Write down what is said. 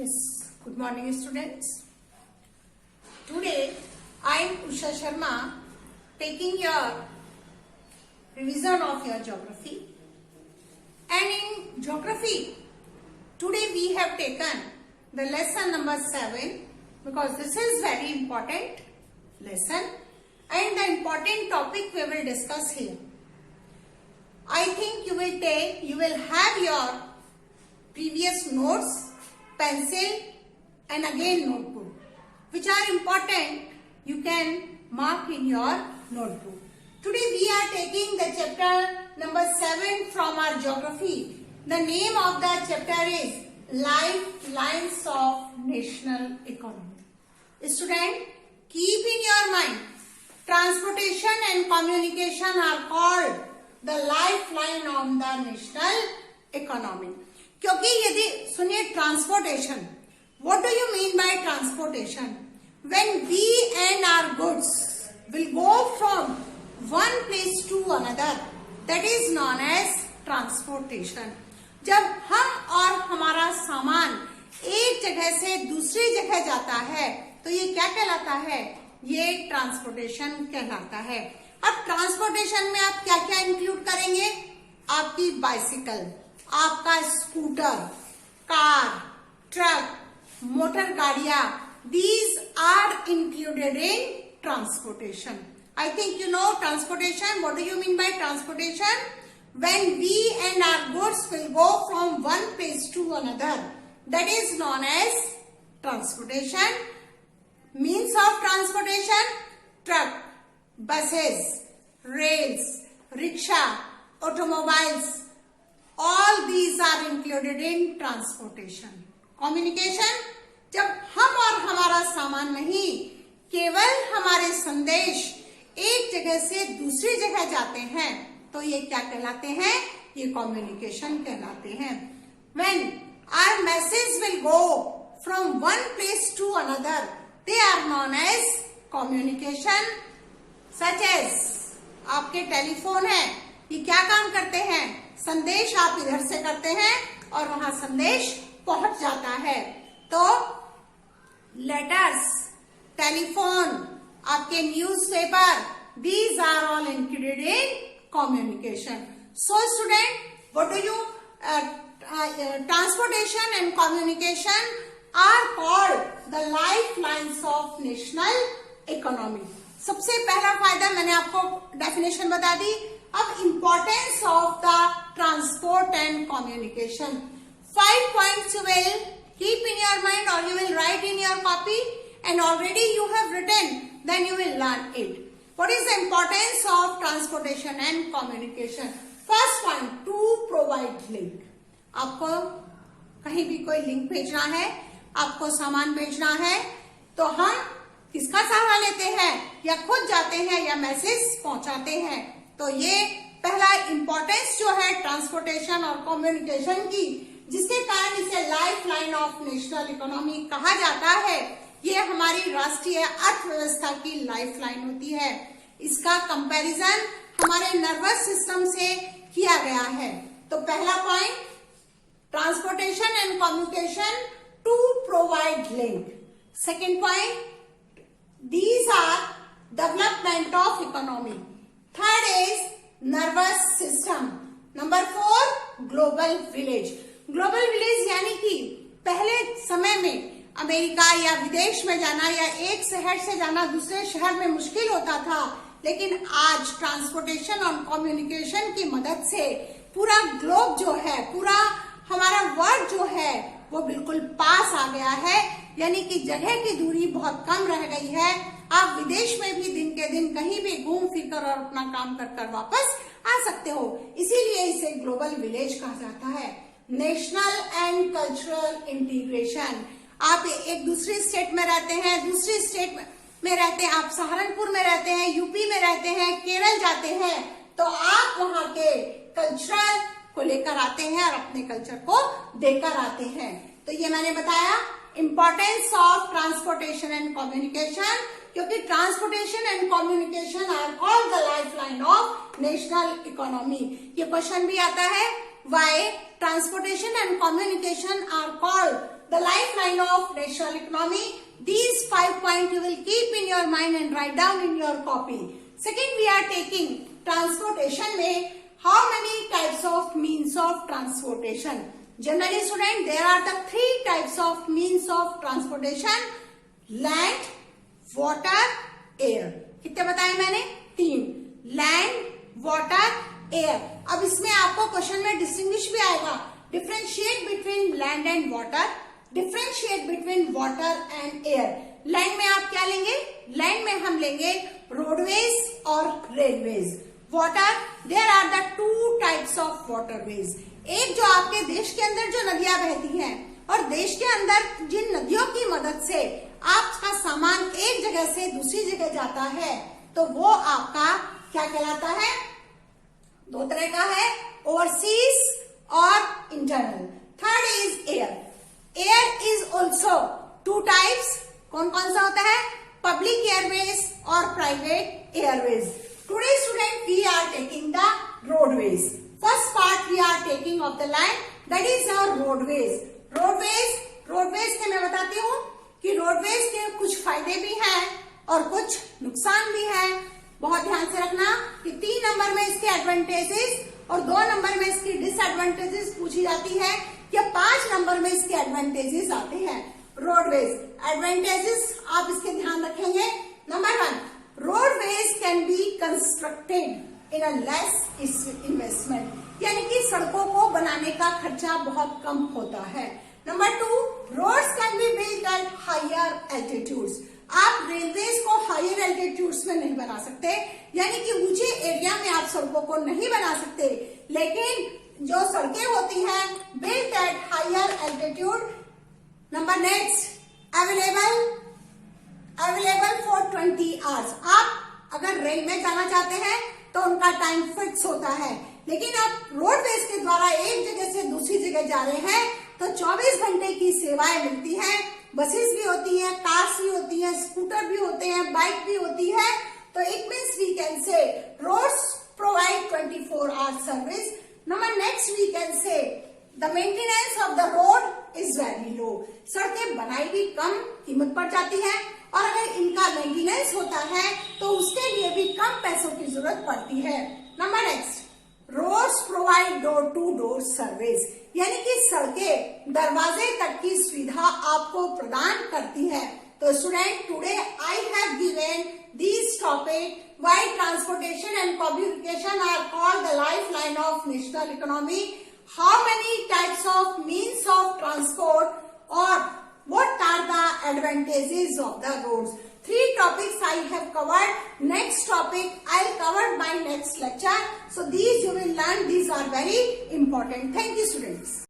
Yes, good morning students. Today I am Usha Sharma taking your revision of your geography. And in geography, today we have taken the lesson number 7 because this is very important lesson and the important topic we will discuss here. I think you will have your previous notes, pencil and again notebook, which are important. You can mark in your notebook. Today we are taking the chapter number 7 from our geography. The name of the chapter is Lifelines of National Economy. Student, keep in your mind, transportation and communication are called the lifeline of the national economy. क्योंकि यदि सुनिए transportation, what do you mean by transportation? When we and our goods will go from one place to another, that is known as transportation. जब हम और हमारा सामान एक जगह से दूसरी जगह जाता है तो ये क्या कहलाता है? ये ट्रांसपोर्टेशन कहलाता है. अब ट्रांसपोर्टेशन में आप क्या क्या इंक्लूड करेंगे? आपकी बाइसिकल, आपका स्कूटर, कार, ट्रक, मोटर गाड़ियां, these are included in transportation. I think you know transportation. What do you mean by transportation? When we and our goods will go from one place to another, that is known as transportation. Means of transportation: truck, buses, rails, rickshaw, automobiles. All these are included in transportation. Communication, जब हम और हमारा सामान नहीं, केवल हमारे संदेश एक जगह से दूसरी जगह जाते हैं तो ये क्या कहलाते हैं? ये कम्युनिकेशन कहलाते हैं. When our message will go from one place to another, they are known as communication. Such as आपके टेलीफोन है, ये क्या काम करते हैं? संदेश आप इधर से करते हैं और वहां संदेश पहुंच जाता है. तो लेटर्स, टेलीफोन, आपके newspaper, these are all included in communication. So student, what do you transportation and communication are called the lifelines of national economy. सबसे पहला फायदा मैंने आपको डेफिनेशन बता दी. अब importance of the transport and communication. 5 points you will keep in your mind or you will write in your copy and already you have written, then you will learn it. What is the importance of transportation and communication? First point, to provide link. आपको कहीं भी कोई link भेजना है, आपको सामान भेजना है, तो हम किसका सहारा लेते हैं? या खुद जाते हैं या मैसेज पहुंचाते हैं. तो ये पहला इंपॉर्टेंस जो है ट्रांसपोर्टेशन और कम्युनिकेशन की, जिसके कारण इसे life line of national economy कहा जाता है. ये हमारी राष्ट्रीय अर्थव्यवस्था की लाइफ लाइन होती है. इसका कंपैरिजन हमारे नर्वस सिस्टम से किया गया है. तो पहला point, transportation and communication to provide link. Second point, these are development of economy. Third is nervous system. Number 4, global village. Global village यानी कि पहले समय में अमेरिका या विदेश में जाना या एक शहर से जाना दूसरे शहर में मुश्किल होता था, लेकिन आज ट्रांसपोर्टेशन और कम्युनिकेशन की मदद से पूरा ग्लोब जो है, पूरा हमारा वर्ल्ड जो है वो बिल्कुल पास आ गया है. यानी कि जगह की दूरी बहुत कम रह गई है. आप विदेश में भी दिन के दिन कहीं भी घूम फिर कर और अपना काम कर कर वापस आ सकते हो. इसीलिए इसे ग्लोबल विलेज कहा जाता है. National and cultural integration. आप एक दूसरी स्टेट में रहते हैं, दूसरी स्टेट में रहते हैं, आप सहारनपुर में रहते हैं, यूपी में रहते हैं, केरल जाते हैं, तो आप वहां के कल्चरल को लेकर आते हैं और अपने कल्चर को देकर आते हैं. तो ये मैंने बताया importance of transportation and communication, क्योंकि transportation and communication are called the lifeline of national economy. ये क्वेश्चन भी आता है, why transportation and communication are called the lifeline of national economy. These 5 points you will keep in your mind and write down in your copy. Second, we are taking transportation में how many types of means of transportation. Generally student, there are the 3 types of means of transportation: land, water, air. कितने बताए मैंने? 3. Land, water, air. अब इसमें आपको question में distinguish भी आएगा. Differentiate between land and water, differentiate between water and air. Land में आप क्या लेंगे? लैंड में हम लेंगे रोडवेज और railways. Water, there are the 2 types of waterways. एक जो आपके देश के अंदर जो नदियां बहती हैं और देश के अंदर जिन नदियों की मदद से आपका सामान एक जगह से दूसरी जगह जाता है, तो वो आपका क्या कहलाता है? 2 तरह का है, ओवरसीज और internal. Third is air. Air is also 2 types. कौन कौन सा होता है? पब्लिक एयरवेज और private airways. Today student we are taking the roadways. First part we are taking of the land, that is our roadways. Roadways के मैं बताती हूँ कि रोडवेज के कुछ फायदे भी हैं और कुछ नुकसान भी हैं. बहुत ध्यान से रखना कि 3 नंबर में इसके एडवांटेजेस और 2 नंबर में इसकी डिसएडवांटेजेस पूछी जाती है या 5 नंबर में इसके एडवांटेजेस आते हैं. रोडवेज एडवांटेजेस आप इसके ध्यान रखेंगे. Number 1, roadways can be constructed in a less investment, यानी कि सड़कों को बनाने का खर्चा बहुत कम होता है. Number 2, roads can be built at higher altitudes. आप रेलवेज को हायर एल्टीट्यूड्स में नहीं बना सकते, यानी कि ऊंचे एरिया में आप सड़कों को नहीं बना सकते, लेकिन जो सड़कें होती हैं built at higher altitude. Number next, available for 20 hours. आप अगर रेल में जाना चाहते हैं तो उनका टाइम फिक्स होता है, लेकिन आप रोडवेज के द्वारा एक जगह से दूसरी जगह जा रहे हैं तो 24 घंटे की सेवाएं मिलती हैं. बसेस भी होती हैं, कार्स भी होती हैं, स्कूटर भी होते हैं, बाइक भी होती है. तो it means we can say roads provide 24 hours service. Number next we can say the maintenance of the road is very low. सड़कें बनाई भी कम कीमत पड़ जाती है और अगर इनका मेंटेनेंस होता है तो उसके लिए भी कम पैसों की जरूरत पड़ती है. Number next, roads provide door to door service, यानी कि सड़कें दरवाजे तक की सुविधा आपको प्रदान करती है. तो student, today I have given this topic why transportation and communication are called the lifeline of national economy. How many types of means of transport और what are the advantages of the roads. 3 topics I have covered. Next topic I'll cover by next lecture. So these you will learn. These are very important. Thank you students.